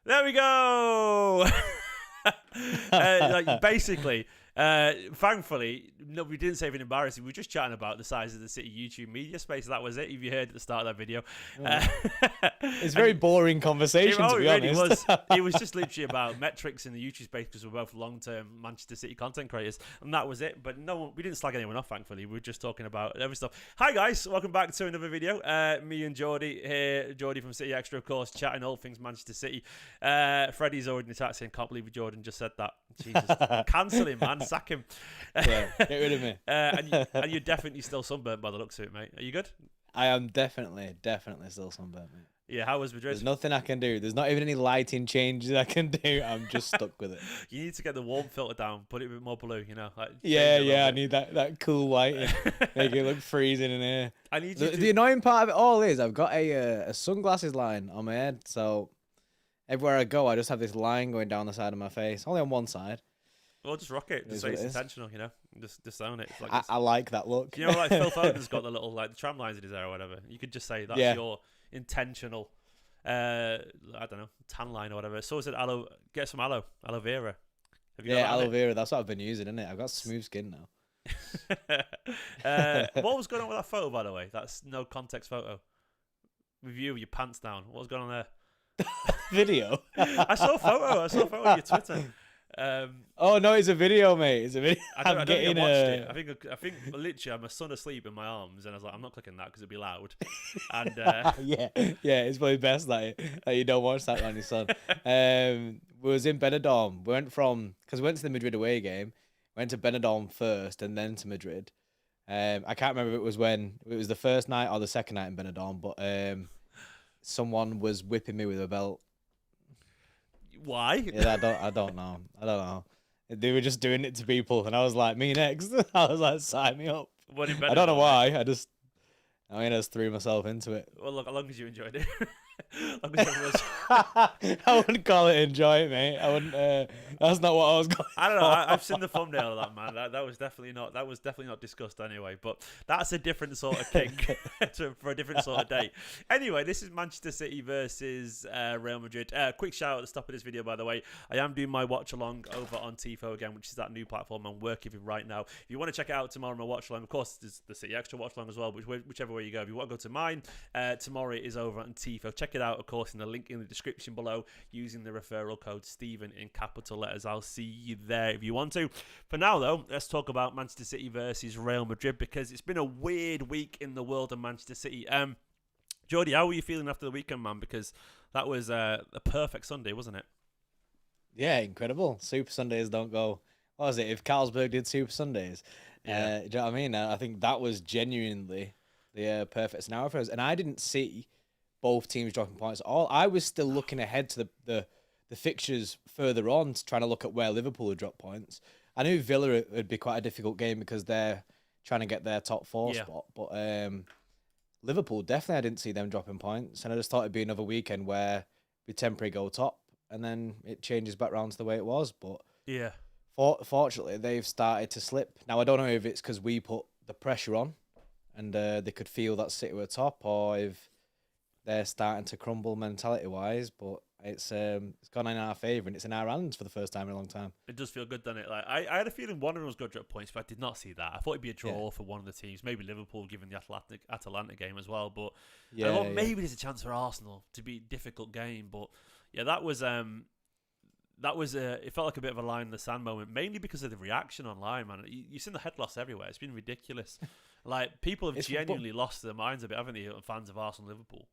There we go. Basically, thankfully, no, we didn't say anything embarrassing. We were just chatting about the size of the City YouTube media space. That was it. If you heard at the start of that video, it's a very boring conversation, to be honest. It was just literally about metrics in the YouTube space because we're both long-term Manchester City content creators, and that was it. But we didn't slag anyone off. Thankfully, we were just talking about every stuff. Hi guys, welcome back to another video. Me and Geordie here. Geordie from City Extra, of course, chatting all things Manchester City. Freddie's already in the chat saying, "Can't believe Jordan just said that." Jesus, cancel him, man. Sack him. Yeah, get rid of me. And you're definitely still sunburnt by the looks of it, mate. Are you good? I am definitely still sunburnt, mate. Yeah, how was Madrid? There's nothing I can do. There's not even any lighting changes I can do. I'm just stuck with it. You need to get the warm filter down, put it a bit more blue, you know. Like, yeah, I need that cool lighting. Make it look freezing in here. I need the annoying part of it all is I've got a sunglasses line on my head, so everywhere I go, I just have this line going down the side of my face, only on one side. Well, just rock it. Just say it's intentional, you know. Just own it. Like I like that look. You know, like Phil Foden's got the little the tram lines in his hair or whatever. You could just say that's your intentional. I don't know, tan line or whatever. So is it aloe? Get some aloe vera. Have you got aloe vera. That's what I've been using, isn't it? I've got smooth skin now. What was going on with that photo, by the way? That's no context photo. With you, with your pants down. What was going on there? Video. I saw a photo on your Twitter. Oh no, it's a video, mate. It's a video. I don't think I watched it. I think literally I'm a son asleep in my arms, and I was like, I'm not clicking that because it'd be loud. And yeah, it's probably best that you don't watch that on your son. We was in Benidorm. Because we went to the Madrid away game. Went to Benidorm first, and then to Madrid. I can't remember if it was the first night or the second night in Benidorm, but someone was whipping me with a belt. Why? Yeah, I don't know. They were just doing it to people, and I was like, me next. I was like, sign me up. I don't know why. I just threw myself into it. Well, look, as long as you enjoyed it. I wouldn't call it enjoy it, mate. I wouldn't. That's not what I was going. I don't know. I've seen the thumbnail of that, man. That was definitely not discussed anyway. But that's a different sort of kink for a different sort of day. Anyway, this is Manchester City versus Real Madrid. Quick shout out at the top of this video, by the way. I am doing my watch along over on Tifo again, which is that new platform I'm working with right now. If you want to check it out tomorrow, my watch along, of course, there's the City Extra watch along as well. Whichever way you go, if you want to go to mine, tomorrow it is over on Tifo. Check it out, of course, in the link in the description below using the referral code Stephen in capital letters. I'll see you there if you want to. For now, though, let's talk about Manchester City versus Real Madrid because it's been a weird week in the world of Manchester City. Jody, how were you feeling after the weekend, man? Because that was a perfect Sunday, wasn't it? Yeah, incredible. Super Sundays don't go. What was it? If Carlsberg did Super Sundays, do you know what I mean? I think that was genuinely the perfect scenario for us. And I didn't see both teams dropping points at all. I was still looking ahead to the fixtures further on, trying to look at where Liverpool would drop points. I knew Villa would be quite a difficult game because they're trying to get their top four spot. But Liverpool, definitely I didn't see them dropping points. And I just thought it'd be another weekend where we temporarily go top and then it changes back round to the way it was. But yeah, fortunately, they've started to slip. Now, I don't know if it's because we put the pressure on and they could feel that City were top, or if they're starting to crumble mentality-wise, but it's gone in our favour and it's in our hands for the first time in a long time. It does feel good, doesn't it? Like I had a feeling one of them was going to drop points, but I did not see that. I thought it'd be a draw for one of the teams, maybe Liverpool given the Atalanta game as well. But I thought maybe there's a chance for Arsenal to be a difficult game. But yeah, that was it felt like a bit of a line in the sand moment, mainly because of the reaction online, man. You've seen the head loss everywhere. It's been ridiculous. Like people have genuinely lost their minds a bit, haven't they? Fans of Arsenal, Liverpool.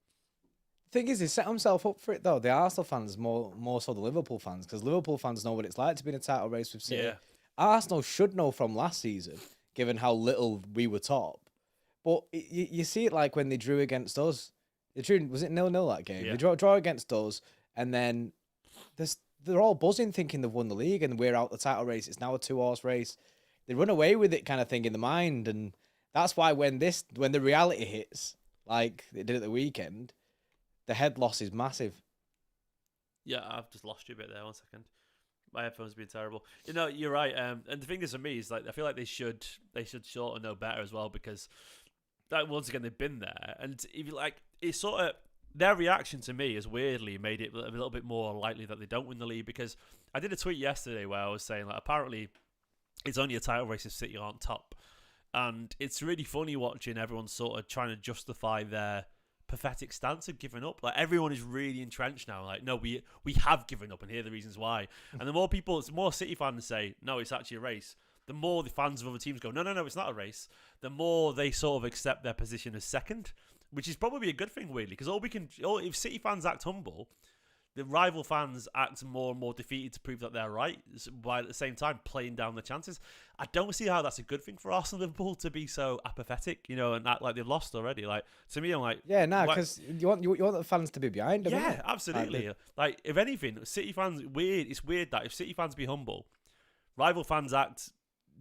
Thing is, he set himself up for it though. The Arsenal fans more so the Liverpool fans, because Liverpool fans know what it's like to be in a title race with City. Yeah. Arsenal should know from last season, given how little we were top. But you see it like when they drew against us. They drew, was it 0-0 that game? Yeah. They draw against us, and then they're all buzzing thinking they've won the league and we're out the title race. It's now a 2-horse race. They run away with it kind of thing in the mind, and that's why when the reality hits, like they did at the weekend, the head loss is massive. Yeah, I've just lost you a bit there. 1 second. My headphones have been terrible. You know, you're right. And the thing is for me is like I feel like they should sort of know better as well, because that once again they've been there, and if you like, it's sort of their reaction to me has weirdly made it a little bit more likely that they don't win the league, because I did a tweet yesterday where I was saying like apparently it's only a title race if City aren't top, and it's really funny watching everyone sort of trying to justify their pathetic stance of giving up. Like everyone is really entrenched now. Like, no, we have given up, and here are the reasons why. And the more City fans say, no, it's actually a race, the more the fans of other teams go, no, it's not a race. The more they sort of accept their position as second, which is probably a good thing, weirdly, because if City fans act humble, the rival fans act more and more defeated to prove that they're right, while at the same time playing down the chances. I don't see how that's a good thing for Arsenal and Liverpool to be so apathetic, and act like they've lost already. Like, to me, I'm like, yeah, no, because you want the fans to be behind them. Yeah, absolutely. Like, if anything, City fans, it's weird that if City fans be humble, rival fans act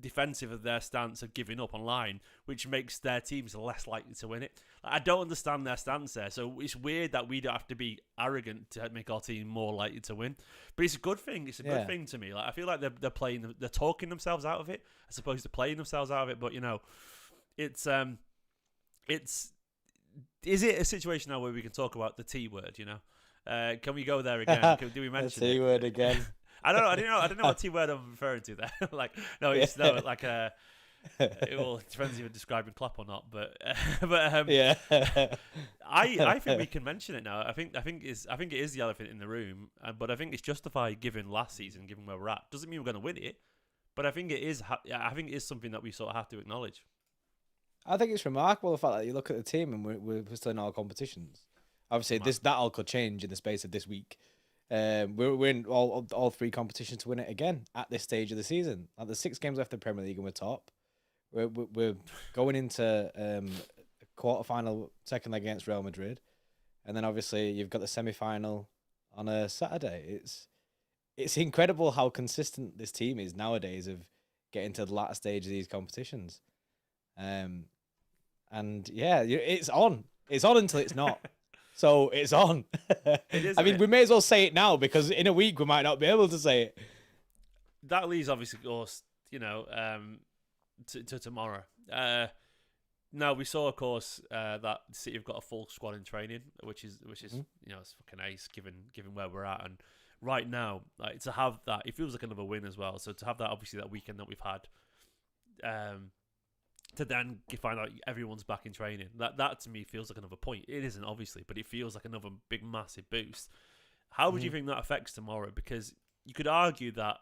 defensive of their stance of giving up online, which makes their teams less likely to win it. Like, I don't understand their stance there, so it's weird that we don't have to be arrogant to make our team more likely to win. But it's a good thing. It's a good thing to me. Like, I feel like they're talking themselves out of it as opposed to playing themselves out of it. But it's is it a situation now where we can talk about the T word? Can we go there again? Do we mention the T word again? I don't know what T word I'm referring to there. It depends if you're describing Klopp or not. But yeah, I think we can mention it now. I think it is the elephant in the room, but I think it's justified given last season, given where we're at. Doesn't mean we're going to win it, but I think it is. I think it is something that we sort of have to acknowledge. I think it's remarkable the fact that you look at the team and we're still in all competitions. Obviously, that all could change in the space of this week. We're in all three competitions to win it again at this stage of the season. Like, there's 6 games left in the Premier League and we're top. We're going into a quarter-final second leg against Real Madrid, and then obviously you've got the semi-final on a Saturday. It's incredible how consistent this team is nowadays of getting to the latter stage of these competitions. And yeah, it's on. It's on until it's not. So it's on. We may as well say it now, because in a week we might not be able to say it. That leaves, obviously, of course, to tomorrow. Now we saw, of course, that City have got a full squad in training, which is it's fucking ace given where we're at. And right now, like, to have that, it feels like another win as well. So to have that, obviously, that weekend that we've had, to then find out everyone's back in training, that to me feels like another point. It isn't, obviously, but it feels like another big, massive boost. How would you think that affects tomorrow? Because you could argue that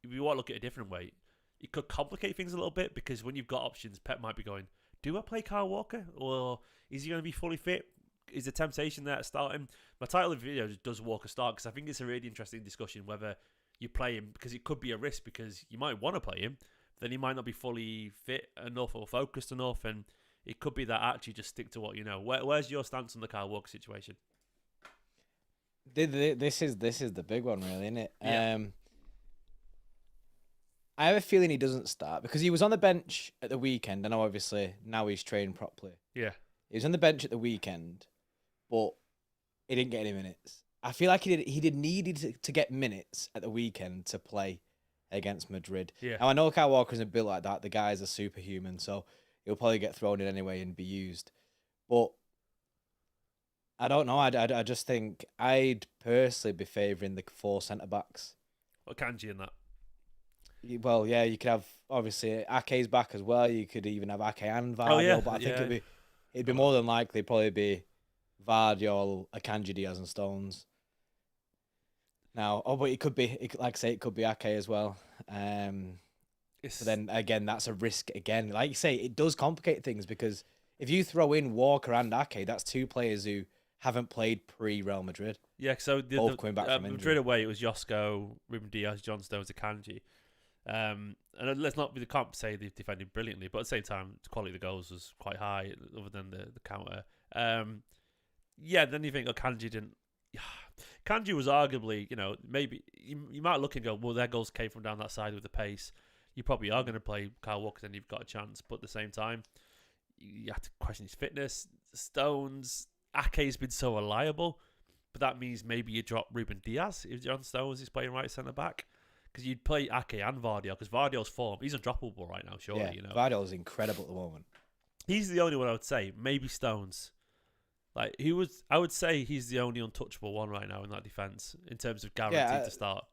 if you want to look at it a different way, it could complicate things a little bit, because when you've got options, Pep might be going, do I play Kyle Walker, or is he going to be fully fit? Is the temptation there to start him? My title of the video is, does Walker start? Because I think it's a really interesting discussion whether you play him, because it could be a risk, because you might want to play him, then he might not be fully fit enough or focused enough, and it could be that actually just stick to what you know. Where's your stance on the Kyle Walker situation? This is the big one, really, isn't it? Yeah. I have a feeling he doesn't start, because he was on the bench at the weekend. I know, obviously, now he's trained properly. Yeah. He was on the bench at the weekend, but he didn't get any minutes. I feel like he needed to get minutes at the weekend to play against Madrid. Yeah. Now, I know Kyle Walker isn't built like that. The guy's a superhuman, so he'll probably get thrown in anyway and be used. But I don't know. I just think I'd personally be favouring the 4 centre-backs. What Kanji in that? Well, yeah, you could have, obviously, Ake's back as well. You could even have Ake and Vardiol, but I think it'd be more than likely probably be Vardiol, Akanji, Diaz and Stones. Now, but it could be, like I say, it could be Ake as well. But then, again, that's a risk again. Like you say, it does complicate things, because if you throw in Walker and Ake, that's 2 players who haven't played pre-Real Madrid. Yeah, so both coming back from injury. Madrid away, it was Josko, Ruben Diaz, John Stones, Akanji. And we can't say they've defended brilliantly, but at the same time, the quality of the goals was quite high, other than the counter. Then you think, Kanji didn't. Kanji was arguably, maybe you might look and go, well, their goals came from down that side with the pace. You probably are going to play Kyle Walker, then you've got a chance. But at the same time, you have to question his fitness. Stones, Ake's been so reliable, but that means maybe you drop Ruben Diaz if John Stones is playing right centre back, because you'd play Ake and Vardiol, because Vardiol's form, he's undroppable right now, surely. Yeah, Vardiol's incredible at the moment. He's the only one I would say. Maybe Stones. Like I would say he's the only untouchable one right now in that defense in terms of guaranteed to start.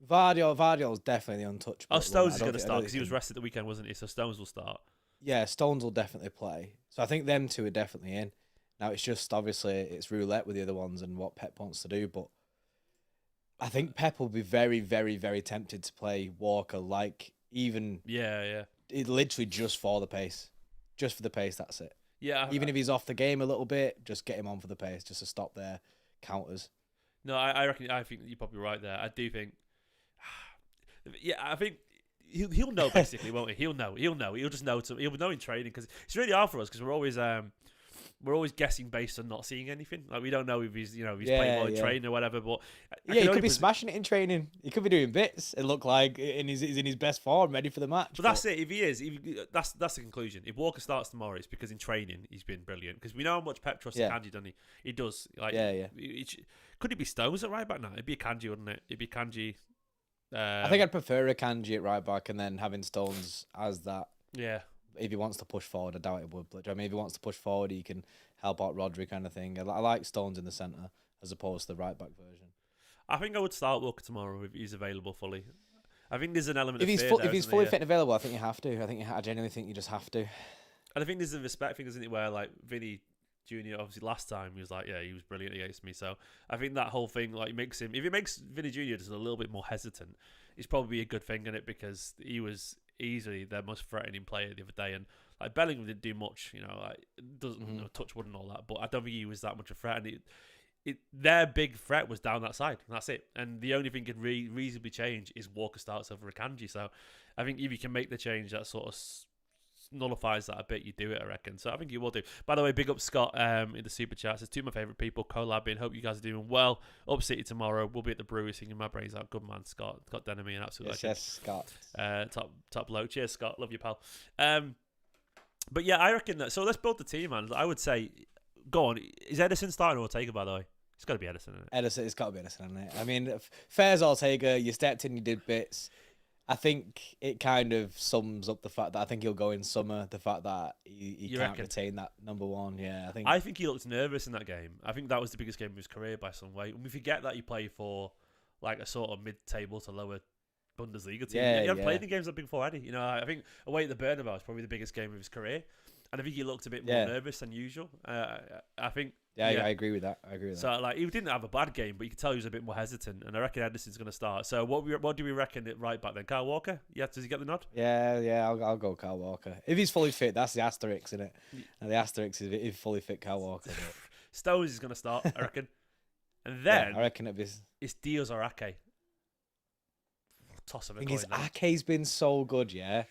Vardiol's definitely the untouchable. Oh, Stones is going to start because he was rested the weekend, wasn't he? So Stones will start. Yeah, Stones will definitely play. So I think them two are definitely in. Now it's just obviously it's roulette with the other ones and what Pep wants to do, but I think Pep will be very, very, very tempted to play Walker it literally just for the pace. Just for the pace, that's it. Yeah. Even if he's off the game a little bit, just get him on for the pace, just to stop their counters. No, I think you're probably right there. I do think yeah, I think he'll know basically, won't he? He'll know. He'll just know. He'll know in training because it's really hard for us because we're always guessing based on not seeing anything. Like we don't know if he's playing well in training or whatever. But he could be smashing it in training. He could be doing bits. It look like he's in his best form, ready for the match. But that's it. If he is, that's the conclusion. If Walker starts tomorrow, it's because in training he's been brilliant. Because we know how much Pep trusts Kanji, doesn't he? He does. Like could it be Stones at right back now? It'd be Kanji, wouldn't it? It'd be Kanji. I think I'd prefer a Kanji at right back and then having Stones as that. Yeah. If he wants to push forward, I doubt it would. But I mean, if he wants to push forward, he can help out Rodri kind of thing. I like Stones in the centre as opposed to the right back version. I think I would start Walker tomorrow if he's available fully. I think there's an element if of he's fear if he's fully fit and available, I think you have to. I genuinely think you just have to. And I think there's a respect thing, isn't it, where like Vinny Junior, obviously last time he was like, yeah, he was brilliant against me. So I think that whole thing like makes him, if it makes Vinny Junior just a little bit more hesitant, it's probably a good thing in it because he was easily their most threatening player the other day, and like Bellingham didn't do much, like doesn't touch wood and all that, but I don't think he was that much a threat. And their big threat was down that side, and that's it. And the only thing could reasonably change is Walker starts over Akanji. So I think if you can make the change, that sort of nullifies that a bit. You do it, I reckon. So I think you will do. By the way, big up Scott in the super chat. Says two of my favourite people collabing. Hope you guys are doing well. Up City tomorrow. We'll be at the Brewery singing my brains out. Good man, Scott. Scott Denemy, an absolute legend. Yes, Scott. Top bloke. Cheers, Scott. Love you, pal. But yeah, I reckon that. So let's build the team, man. I would say, go on. Is Edison starting or Ortega? By the way, it's got to be Edison. Isn't it? Edison. It's got to be Edison, isn't it? I mean, fair's Ortega. You stepped in. You did bits. I think it kind of sums up the fact that I think he'll go in summer. The fact that he can't retain that number one. Yeah, I think he looked nervous in that game. I think that was the biggest game of his career by some way. We forget that he played for like a sort of mid-table to lower Bundesliga team. He hadn't played in games that big before, had he? I think away at the Bernabeu is probably the biggest game of his career, and I think he looked a bit more nervous than usual. I think. Yeah, I agree with that. So like he didn't have a bad game, but you could tell he was a bit more hesitant, and I reckon Edison's going to start. So what do we reckon at right back then? Kyle Walker? Yeah, does he get the nod? Yeah, I'll go Kyle Walker if he's fully fit. That's the asterisk, isn't it? And the asterisk is if fully fit Kyle Walker. Stones is going to start, I reckon, and then I reckon it's Diaz or Ake. Toss of a coin. Ake's been so good, yeah,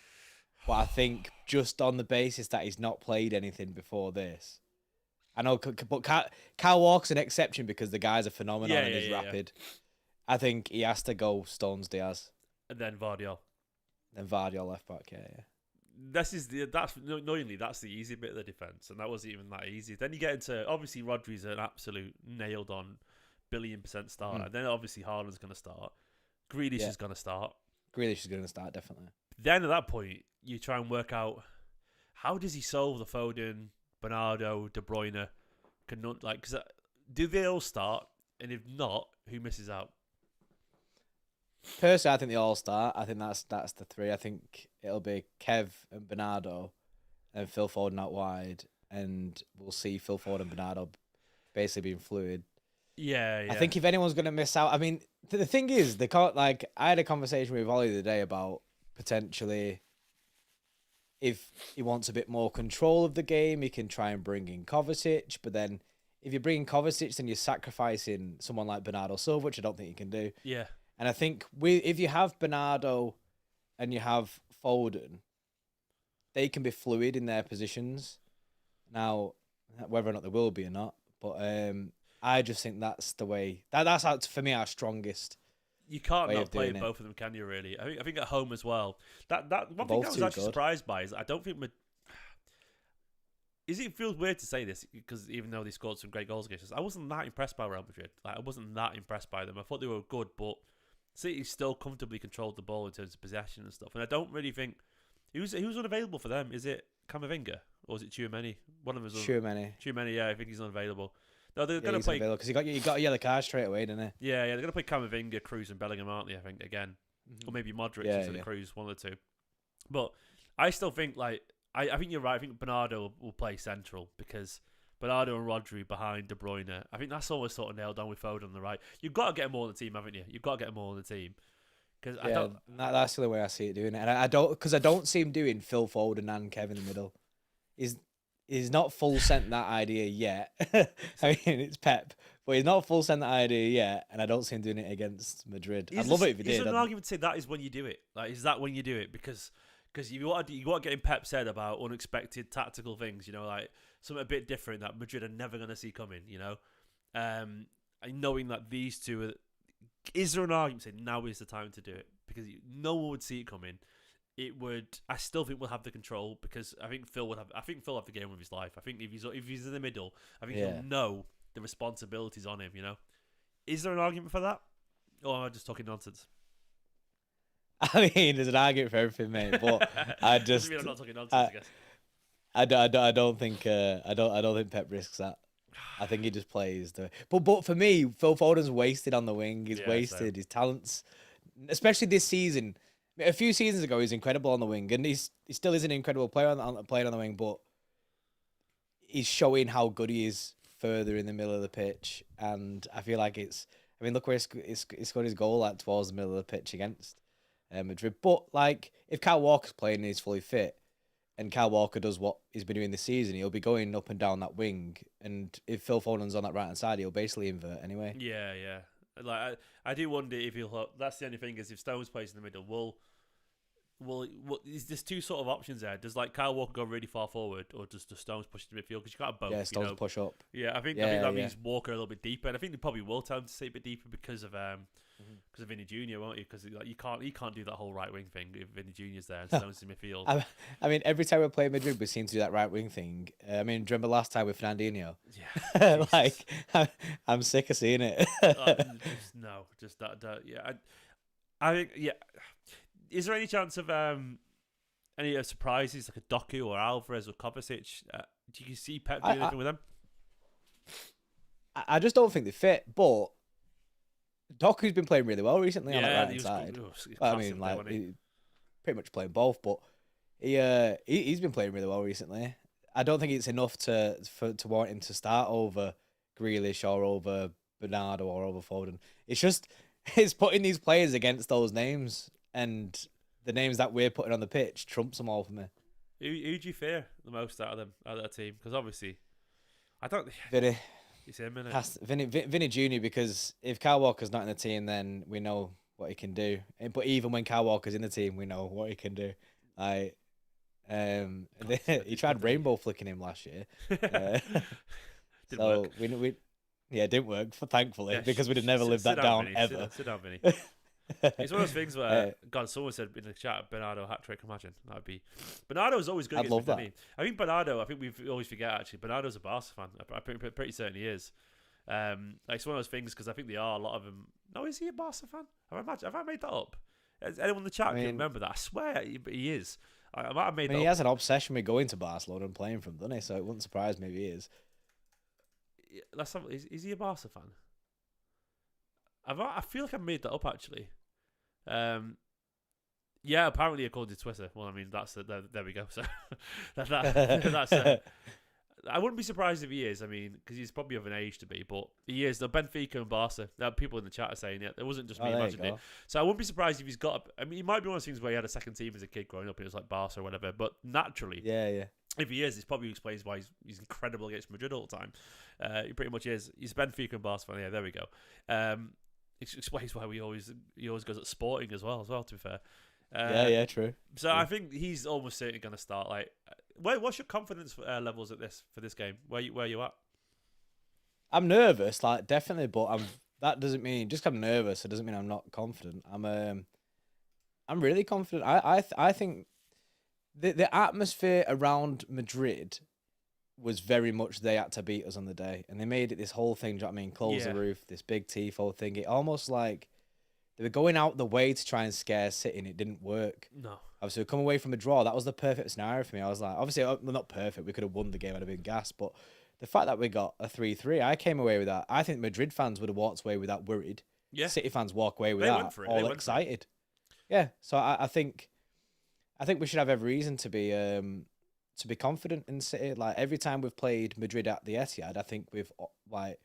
but I think just on the basis that he's not played anything before this. I know, but Kyle Walker's an exception because the guy's a phenomenon and he's rapid. I think he has to go Stones Diaz. And then Vardiol. Then Vardiol left back, yeah. That's annoyingly, that's the easy bit of the defence, and that wasn't even that easy. Then you get into, obviously, Rodri's an absolute nailed-on billion% starter. Then obviously Haaland's going to start. Grealish is going to start. Grealish is going to start, definitely. Then at that point, you try and work out, how does he solve the Foden, Bernardo, De Bruyne, cause do they all start? And if not, who misses out? Personally, I think they all start. I think that's the three. I think it'll be Kev and Bernardo, and Phil Foden out wide, and we'll see Phil Foden and Bernardo basically being fluid. Yeah. I think if anyone's gonna miss out, I mean, the thing is, they can't like. I had a conversation with Ollie the other day about potentially. If he wants a bit more control of the game, he can try and bring in Kovacic. But then if you bring in Kovacic, then you're sacrificing someone like Bernardo Silva, which I don't think you can do. Yeah. And I think if you have Bernardo and you have Foden, they can be fluid in their positions. Now, whether or not they will be or not, but I just think that's the way. That's for me our strongest. You can't not play both of them, can you? Really, I think at home as well. That one thing I was actually surprised by is I don't think. It feels weird to say this because even though they scored some great goals against us, I wasn't that impressed by Real Madrid. Like I wasn't that impressed by them. I thought they were good, but City still comfortably controlled the ball in terms of possession and stuff. And I don't really think who's unavailable for them. Is it Camavinga? or is it Tchouaméni? One of them is Tchouaméni. Tchouaméni. Yeah, I think he's unavailable. No, they're Yeah, going to he's play. unavailable because he got a yellow card straight away, didn't he? Yeah, they're going to play Camavinga, Cruz, and Bellingham, aren't they? I think again, or maybe Modric instead of Cruz, one of the two. But I still think I think you're right. I think Bernardo will play central because Bernardo and Rodri behind De Bruyne. I think that's always sort of nailed down with Foden on the right. You've got to get him all on the team, haven't you? You've got to get him all on the team. Because that's the way I see it doing it, and I don't see him doing Phil Foden and Kevin in the middle. He's not full sent that idea yet. I mean, it's Pep, but he's not full sent that idea yet, and I don't see him doing it against Madrid. I'd love it if he did. Is there an argument to say that is when you do it? Like, is that when you do it? Because you want to get in Pep's head about unexpected tactical things, like something a bit different that Madrid are never going to see coming, and knowing that these two are. Is there an argument saying now is the time to do it? Because no one would see it coming. It would. I still think we'll have the control because I think Phil would have. I think Phil will have the game of his life. I think if he's in the middle, I think he'll know the responsibilities on him. Is there an argument for that, or am I just talking nonsense? I mean, there's an argument for everything, mate. But I just. I'm not talking nonsense. I guess. I don't think Pep risks that. I think he just plays but for me, Phil Foden's wasted on the wing. He's wasted his talents, especially this season. A few seasons ago, he was incredible on the wing, and he still is an incredible player playing on the wing. But he's showing how good he is further in the middle of the pitch, and I feel like look where he scored his goal towards the middle of the pitch against Madrid. But if Kyle Walker's playing and he's fully fit, and Kyle Walker does what he's been doing this season, he'll be going up and down that wing. And if Phil Foden's on that right hand side, he'll basically invert anyway. Yeah. I do wonder if he'll. That's the only thing is if Stones plays in the middle, there's two sort of options there. Does Kyle Walker go really far forward, or does Stones push to midfield? Because you can't have both. Yeah, Stones push up. Yeah, I think that means Walker a little bit deeper, and I think they probably will tell him to stay a bit deeper because of Vinny Jr., won't you? Because he can't do that whole right wing thing if Vinny Jr.'s there and Stones in midfield. I mean, every time we play Madrid, we seem to do that right wing thing. I mean, do you remember last time with Fernandinho? Yeah. I'm sick of seeing it. Just that. Yeah, I think. Yeah. Is there any chance of any surprises like a Doku or Alvarez or Kovacic? Do you see Pep doing anything with them? I just don't think they fit, but Doku's been playing really well recently on the right side. He's pretty much playing both, but he's been playing really well recently. I don't think it's enough to warrant him to start over Grealish or over Bernardo or over Foden. It's putting these players against those names, and the names that we're putting on the pitch trumps them all for me. Who do you fear the most out of that team? Because obviously, I don't. Vinny. It's him, innit? Vinny Jr. Because if Kyle Walker's not in the team, then we know what he can do. But even when Kyle Walker's in the team, we know what he can do. He tried rainbow flicking him last year. Didn't work. It didn't work, thankfully, because we'd have never lived that down, Vinny. ever. Sit down, Vinny. It's one of those things where, someone said in the chat, Bernardo hat trick. Imagine that'd be. Bernardo's always good. I'd love that. I think Bernardo. I think we always forget actually. Bernardo's a Barca fan. I'm pretty certain he is. It's one of those things because I think they are a lot of them. No, is he a Barca fan? Have I made that up? Has anyone in the chat can remember that? I swear he is. I might have made that up. He has an obsession with going to Barcelona and playing from, doesn't he? So it wouldn't surprise me if he is. Is he a Barca fan? I feel like I made that up actually. Yeah, apparently according to Twitter. Well, I mean there we go. So that's I wouldn't be surprised if he is. I mean, because he's probably of an age to be, but he is. The Benfica and Barca. There are people in the chat are saying it. It wasn't just me imagining it. So I wouldn't be surprised if he's got. I mean, he might be one of those things where he had a second team as a kid growing up, and it was like Barca or whatever. But naturally, yeah. If he is, this probably explains why he's incredible against Madrid all the time. He pretty much is. He's Benfica and Barca fan. Yeah, there we go. It explains why he always goes at Sporting as well. To be fair. Yeah, true. So I think he's almost certainly going to start. What's your confidence levels for this game? Where you at? I'm nervous, definitely, but that doesn't mean just 'cause I'm nervous. It doesn't mean I'm not confident. I'm really confident. I think the atmosphere around Madrid was very much they had to beat us on the day, and they made it this whole thing. Do you know what I mean? Close the roof, this big tifo thing. It almost like they were going out the way to try and scare City, and it didn't work. No, Obviously, we come away from a draw. That was the perfect scenario for me. I was like, obviously, well, not perfect. We could have won the game. I'd have been gassed. But the fact that we got a 3-3, I came away with that. I think Madrid fans would have walked away with that worried. Yeah. City fans walk away with They that went for it. all excited. Yeah. So I think we should have every reason to be confident in City. Like every time we've played Madrid at the Etihad, I think we've like,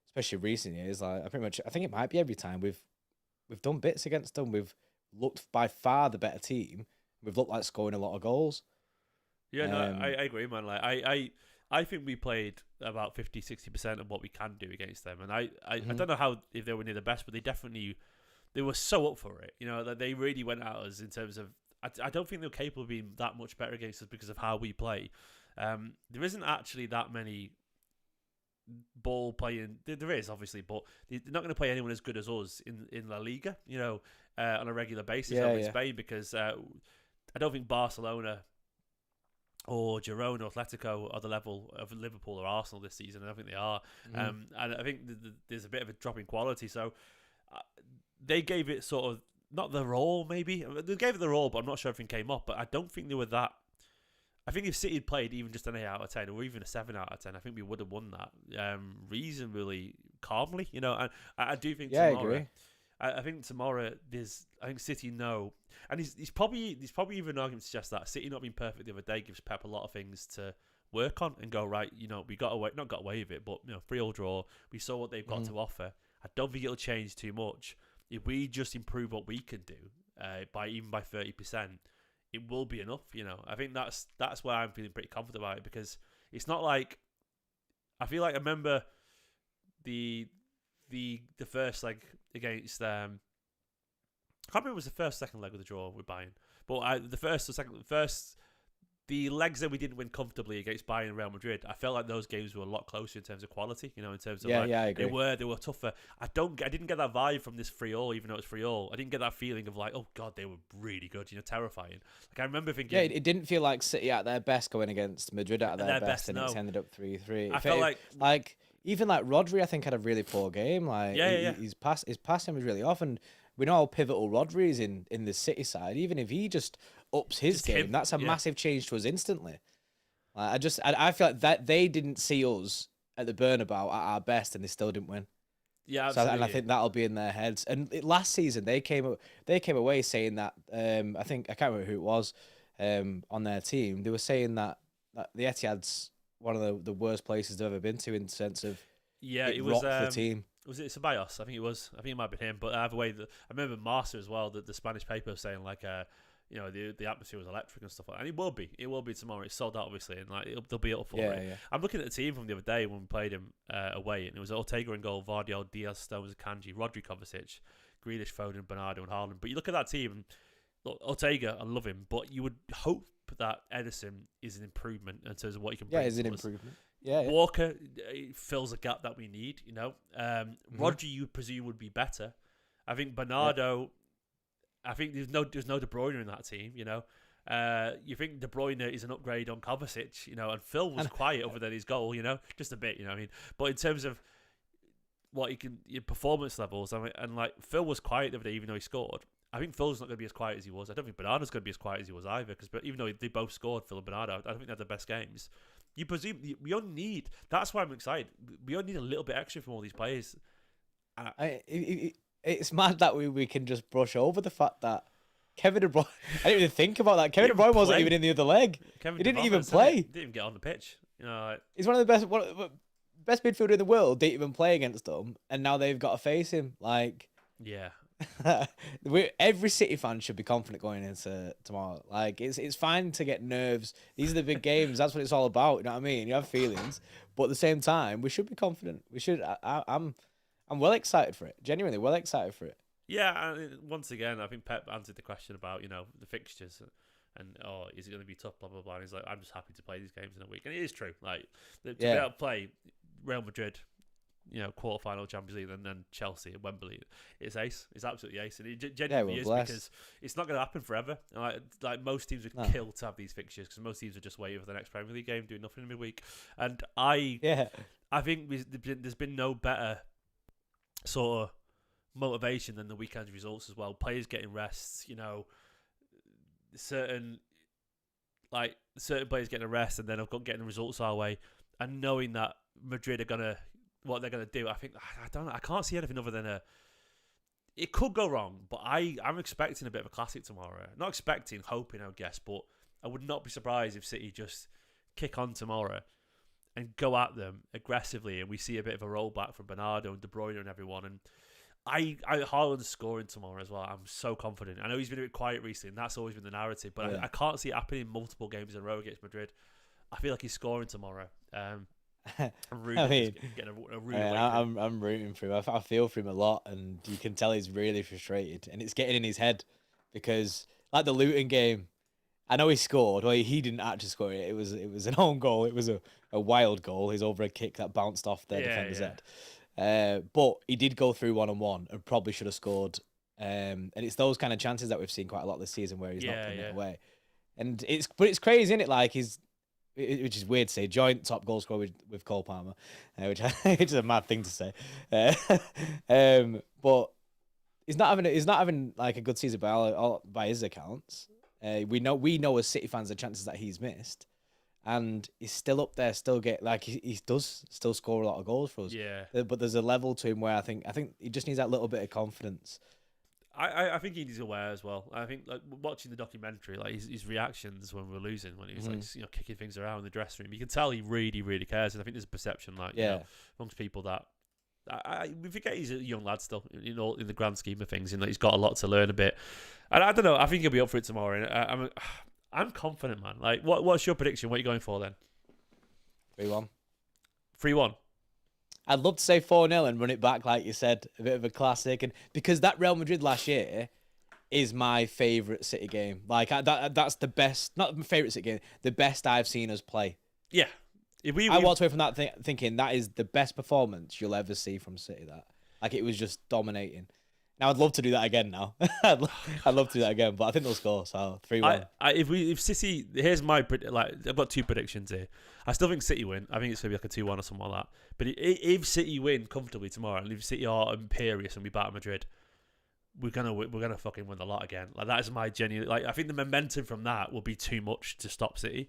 especially recent years, like I think it might be every time we've done bits against them. We've looked by far the better team. We've looked like scoring a lot of goals. Yeah, no, I agree, man. Like I think we played about 50-60% of what we can do against them, and I don't know if they were near the best, but they were so up for it. You know, that they really went at us in terms of. I don't think they were capable of being that much better against us because of how we play. There isn't actually that many ball playing. There is obviously, but they're not going to play anyone as good as us in La Liga. You know, on a regular basis over in Spain because. I don't think Barcelona or Girona or Atletico are the level of Liverpool or Arsenal this season. I don't think they are. And I think there's a bit of a drop in quality. So they gave it sort of, not their all maybe. They gave it their all, but I'm not sure everything came up. But I don't think they were that. I think if City had played even just an 8 out of 10 or even a 7 out of 10, I think we would have won that reasonably calmly. You know, and I do think tomorrow, I agree. I think tomorrow I think City know, and he's probably even an argument to suggest that City not being perfect the other day gives Pep a lot of things to work on and go right. You know, we not got away with it, but 3-3 draw. We saw what they've got to offer. I don't think it'll change too much if we just improve what we can do by 30%. It will be enough. You know, I think that's why I'm feeling pretty confident about it because it's not like I feel like I remember the first leg against I can't remember if it was the first second leg of the draw with Bayern, but the legs that we didn't win comfortably against Bayern and Real Madrid, I felt like those games were a lot closer in terms of quality. You know, in terms of I agree. They were tougher. I didn't get that vibe from this 3-3, even though it's 3-3. I didn't get that feeling of like, oh god, they were really good. You know, terrifying. Like I remember thinking, it didn't feel like City at their best going against Madrid at their best, and it's ended up 3-3. I felt like even like Rodri, I think had a really poor game. Like his passing was really off, and we know how pivotal Rodri is in the City side. Even if he just ups his game, that's a massive change to us instantly. I feel like that they didn't see us at the Bernabeu at our best, and they still didn't win. Yeah, absolutely. And I think that'll be in their heads. And last season they came away saying that I can't remember who it was on their team. They were saying that the Etihad's one of the worst places they've ever been to in the sense of it was the team. Was it Ceballos? I think it was. I think it might have been him. But either way, I remember Marca as well. The Spanish paper was saying like, the atmosphere was electric and stuff like that. And it will be. It will be tomorrow. It's sold out obviously, and like they'll be up for it. Yeah. I'm looking at the team from the other day when we played him away, and it was Ortega in goal, Vardiol, Diaz, Stones, Kanji, Rodri, Kovacic, Grealish, Foden, Bernardo, and Haaland. But you look at that team, and look, Ortega, I love him, but you would hope that Ederson is an improvement in terms of what he can bring. Yeah, is an improvement. Yeah. Walker fills a gap that we need. You know, Rodri, you presume would be better. I think Bernardo. Yeah. I think there's no De Bruyne in that team. You know, you think De Bruyne is an upgrade on Kovacic. You know, and Phil was quiet other than his goal. You know, just a bit. You know what I mean? But in terms of what he can, your performance levels, I mean, and like Phil was quiet the other day, even though he scored. I think Phil's not going to be as quiet as he was. I don't think Bernardo's going to be as quiet as he was either. Because even though they both scored, Phil and Bernardo, I don't think they had the best games. You presume we only need. That's why I'm excited. We only need a little bit extra from all these players. It's mad that we can just brush over the fact that Kevin De Bruyne. I didn't even think about that. Kevin De Bruyne wasn't even in the other leg. He didn't even play. He didn't even get on the pitch. You know, he's one of the best midfielder in the world. Didn't even play against them, and now they've got to face him. Like, yeah. Every City fan should be confident going into tomorrow. Like it's fine to get nerves. These are the big games. That's what it's all about. You know what I mean? You have feelings, but at the same time, we should be confident. We should. I'm well excited for it. Genuinely, well excited for it. Yeah, and once again, I think Pep answered the question about the fixtures and is it going to be tough? Blah blah blah. And he's like, I'm just happy to play these games in a week, and it is true. Like to be able to play Real Madrid. Quarterfinal Champions League and then Chelsea at Wembley. It's ace. It's absolutely ace. And it genuinely is because it's not going to happen forever. Like most teams would kill to have these fixtures because most teams are just waiting for the next Premier League game, doing nothing in midweek. And I think there's been no better sort of motivation than the weekend's results as well. Players getting rests, certain players getting a rest, and then I've got getting the results our way, and knowing that Madrid are what they're gonna do. I think I don't know. I can't see anything other than it could go wrong, but I'm expecting a bit of a classic tomorrow. Not expecting, hoping, I guess, but I would not be surprised if City just kick on tomorrow and go at them aggressively, and we see a bit of a rollback from Bernardo and De Bruyne and everyone. And Haaland's scoring tomorrow as well. I'm so confident. I know he's been a bit quiet recently, and that's always been the narrative, but I can't see it happening multiple games in a row against Madrid. I feel like he's scoring tomorrow. I'm rooting. I'm rooting for him. I feel for him a lot, and you can tell he's really frustrated, and it's getting in his head because, like the Luton game, I know he scored. Well, he didn't actually score it. It was an own goal. It was a wild goal. His overhead kick that bounced off their defender's head. But he did go through 1-on-1 and probably should have scored. And it's those kind of chances that we've seen quite a lot this season where he's not putting it away. And it's crazy, isn't it? Like which is weird to say, joint top goal scorer with Cole Palmer, which is a mad thing to say. But he's not having like a good season by his accounts. We know as City fans the chances that he's missed, and he's still up there, still get like he does still score a lot of goals for us. Yeah. But there's a level to him where I think he just needs that little bit of confidence. I think he's aware as well. I think like watching the documentary, like his reactions when we were losing, when he was like kicking things around in the dressing room, you can tell he really, really cares. And I think there's a perception amongst people that we forget he's a young lad still, in the grand scheme of things, and that he's got a lot to learn a bit. And I don't know. I think he'll be up for it tomorrow. And I'm confident, man. Like, what's your prediction? What are you going for then? 3-1. 3-1. I'd love to say 4-0 and run it back, like you said, a bit of a classic. And because that Real Madrid last year is my favourite City game. Like, that's the best, not my favourite City game, the best I've seen us play. Yeah. I walked away from that thinking that is the best performance you'll ever see from City. Like, it was just dominating. Now, I'd love to do that again now. I'd love to do that again, but I think they'll score, so 3-1. If City, here's my, I've got two predictions here. I still think City win. I think it's going to be like a 2-1 or something like that. But if City win comfortably tomorrow, and if City are imperious and we batter Madrid, we're gonna fucking win the lot again. Like, that is my genuine, like, I think the momentum from that will be too much to stop City.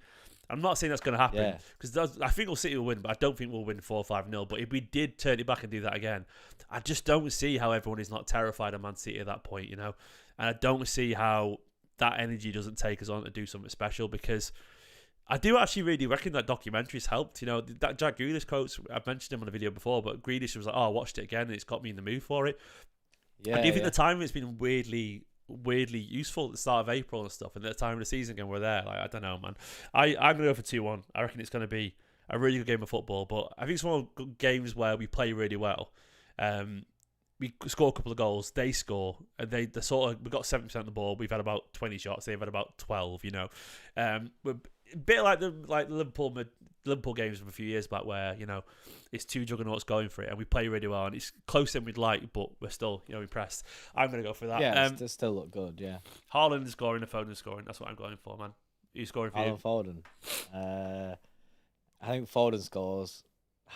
I'm not saying that's going to happen, because I think City will win, but I don't think we'll win 4-5-0. But if we did turn it back and do that again, I just don't see how everyone is not terrified of Man City at that point, And I don't see how that energy doesn't take us on to do something special, because I do actually really reckon that documentary's helped. That Jack Grealish quote, I've mentioned him on a video before, but Grealish was like, I watched it again and it's got me in the mood for it. I do think the timing has been weirdly useful at the start of April and stuff, and at the time of the season again we're there. Like, I don't know, man. I'm gonna go for 2-1. I reckon it's gonna be a really good game of football, but I think it's one of the games where we play really well. We score a couple of goals, they score, and they sort of, we've got 70% of the ball, we've had about 20 shots, they've had about 12. We're a bit like the Liverpool games of a few years back, where it's two juggernauts going for it, and we play really well, and it's closer than we'd like, but we're still impressed. I'm gonna go for that. Yeah, they still look good. Yeah, Haaland is scoring, and Foden is scoring. That's what I'm going for, man. Who's scoring for you? Foden. I think Foden scores.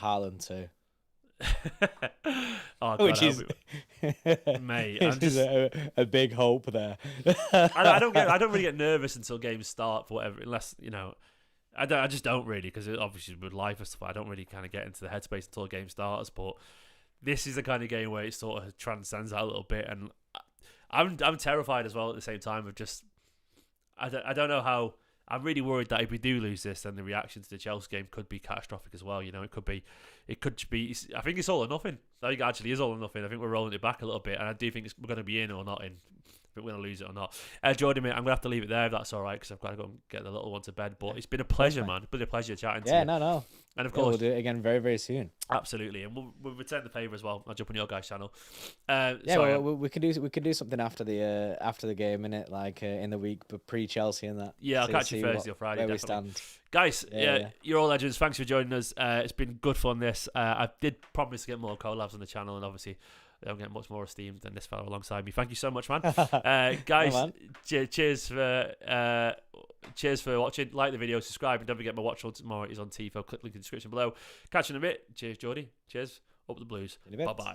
Haaland too. Oh, God, which is, mate, a big hope there. I don't really get nervous until games start for whatever, unless I just don't really, because obviously with life and stuff, I don't really kind of get into the headspace until a game starts. But this is the kind of game where it sort of transcends that a little bit, and I'm terrified as well at the same time of just I don't know how. I'm really worried that if we do lose this, then the reaction to the Chelsea game could be catastrophic as well. It could be. I think it's all or nothing. I think it actually is all or nothing. I think we're rolling it back a little bit, and I do think we're going to be in or not in. If we're going to lose it or not. Jordan, mate, I'm going to have to leave it there if that's all right, because I've got to go and get the little one to bed. But it's been a pleasure, man. It's been a pleasure chatting to you. Yeah, no. And of course, we'll do it again very, very soon. Absolutely, and we'll return the favour as well. I'll jump on your guys' channel. We could do something after the game, innit? Like in the week, but pre-Chelsea and that. Yeah, I'll catch you Thursday or Friday. Where definitely. we stand, guys. You're all legends. Thanks for joining us. It's been good fun. This I did promise to get more collabs on the channel, and obviously they don't get much more esteemed than this fellow alongside me. Thank you so much, man. Guys, cheers for watching. Like the video, subscribe, and don't forget my watch on tomorrow is on TiVo. Click link in the description below. Catch you in a bit. Cheers, Geordie. Cheers. Up the Blues. Bye bye.